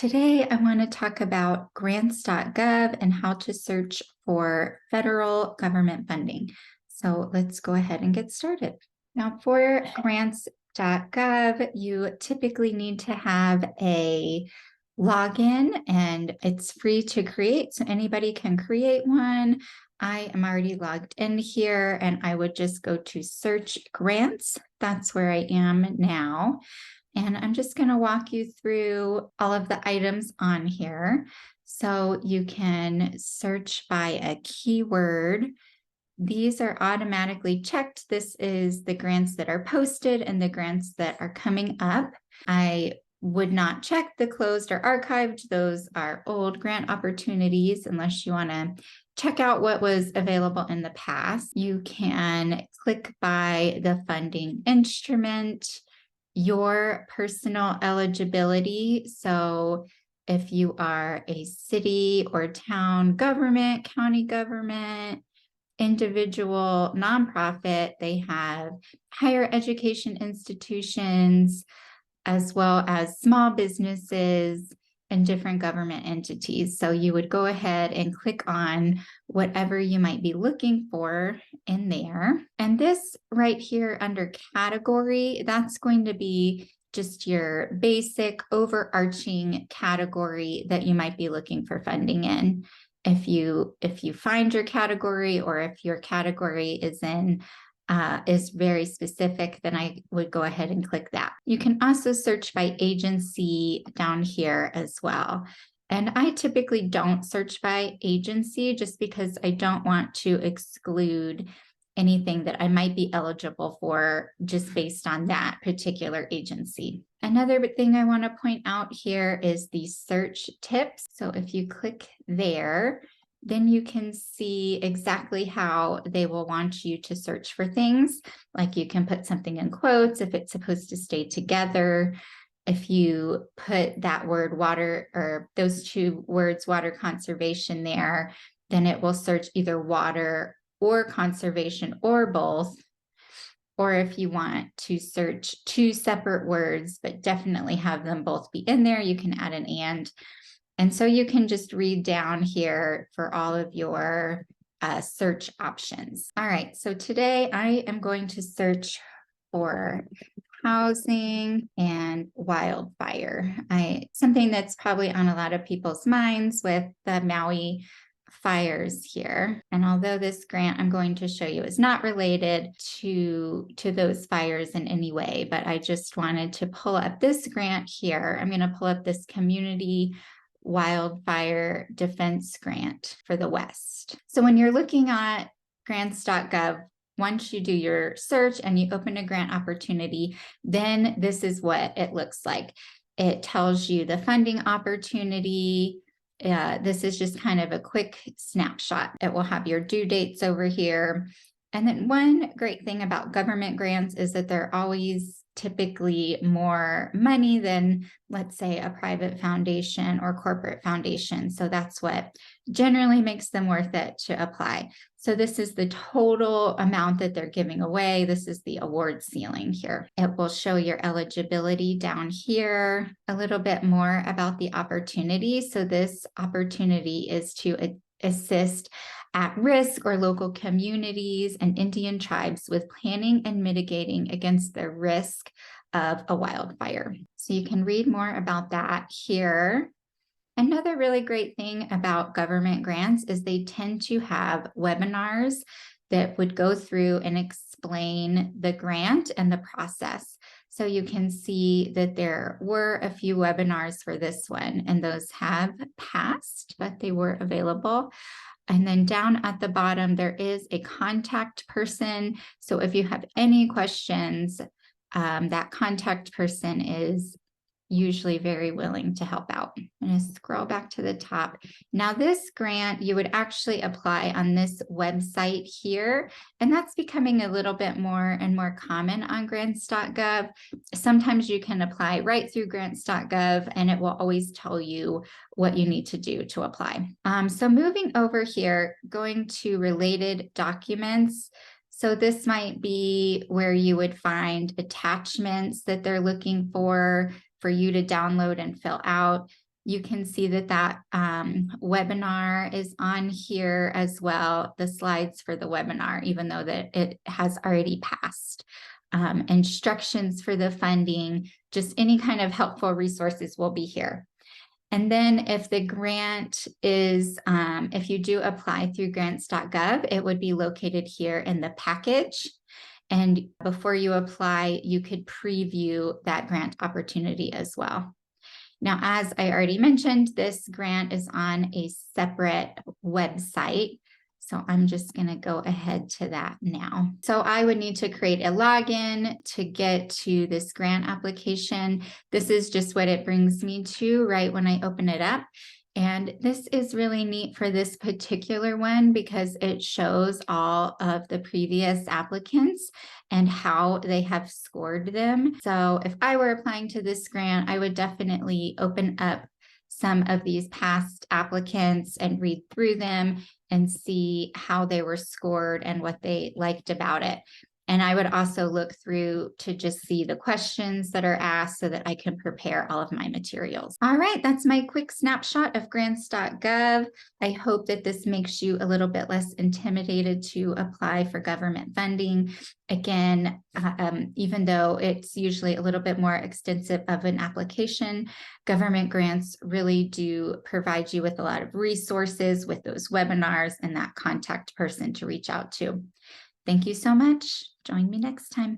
Today, I want to talk about grants.gov and how to search for federal government funding. So let's go ahead and get started. Now for grants.gov, you typically need to have a login and it's free to create. So anybody can create one. I am already logged in here and I would just go to search grants. That's where I am now. And I'm just going to walk you through all of the items on here. So you can search by a keyword. These are automatically checked. This is the grants that are posted and the grants that are coming up. I would not check the closed or archived. Those are old grant opportunities unless you want to check out what was available in the past. You can click by the funding instrument, your personal eligibility. So if you are a city or town government, county government, individual, nonprofit, they have higher education institutions, as well as small businesses and different government entities. So you would go ahead and click on whatever you might be looking for in there. And this right here under category, that's going to be just your basic overarching category that you might be looking for funding in. If you find your category, or if your category is very specific, then I would go ahead and click that. You can also search by agency down here as well. And I typically don't search by agency just because I don't want to exclude anything that I might be eligible for just based on that particular agency. Another thing I want to point out here is the search tips. So if you click there, then you can see exactly how they will want you to search for things. Like you can put something in quotes if it's supposed to stay together. If you put that word water, or those two words, water conservation there, then it will search either water or conservation or both. Or if you want to search two separate words, but definitely have them both be in there, you can add an and. And so you can just read down here for all of your search options. All right, so today I am going to search for housing and wildfire. Something that's probably on a lot of people's minds with the Maui fires here. And although this grant I'm going to show you is not related to those fires in any way, but I just wanted to pull up this grant here. I'm going to pull up this community wildfire defense grant for the West. So when you're looking at grants.gov, once you do your search and you open a grant opportunity, then this is what it looks like. It tells you the funding opportunity. This is just kind of a quick snapshot. It will have your due dates over here. And then one great thing about government grants is that they're always typically more money than, let's say, a private foundation or corporate foundation. So that's what generally makes them worth it to apply. So this is the total amount that they're giving away. This is the award ceiling here. It will show your eligibility down here, a little bit more about the opportunity. So this opportunity is to assist at-risk or local communities and Indian tribes with planning and mitigating against the risk of a wildfire. So you can read more about that here. Another really great thing about government grants is they tend to have webinars that would go through and explain the grant and the process. So you can see that there were a few webinars for this one, and those have passed, but they were available. And then down at the bottom, there is a contact person. So if you have any questions, that contact person is usually very willing to help out. I'm going to scroll back to the top. Now this grant, you would actually apply on this website here, and that's becoming a little bit more and more common on grants.gov. Sometimes you can apply right through grants.gov and it will always tell you what you need to do to apply. So moving over here, going to related documents. So this might be where you would find attachments that they're looking for you to download and fill out. you can see that webinar is on here as well, the slides for the webinar, even though that it has already passed. Instructions for the funding, just any kind of helpful resources will be here. And then if the grant is, if you do apply through grants.gov, it would be located here in the package. And before you apply, you could preview that grant opportunity as well. Now, as I already mentioned, this grant is on a separate website. So I'm just going to go ahead to that now. So I would need to create a login to get to this grant application. This is just what it brings me to right when I open it up. And this is really neat for this particular one because it shows all of the previous applicants and how they have scored them. So if I were applying to this grant, I would definitely open up some of these past applicants and read through them and see how they were scored and what they liked about it. And I would also look through to just see the questions that are asked so that I can prepare all of my materials. All right, that's my quick snapshot of grants.gov. I hope that this makes you a little bit less intimidated to apply for government funding. Again, even though it's usually a little bit more extensive of an application, government grants really do provide you with a lot of resources with those webinars and that contact person to reach out to. Thank you so much. Join me next time.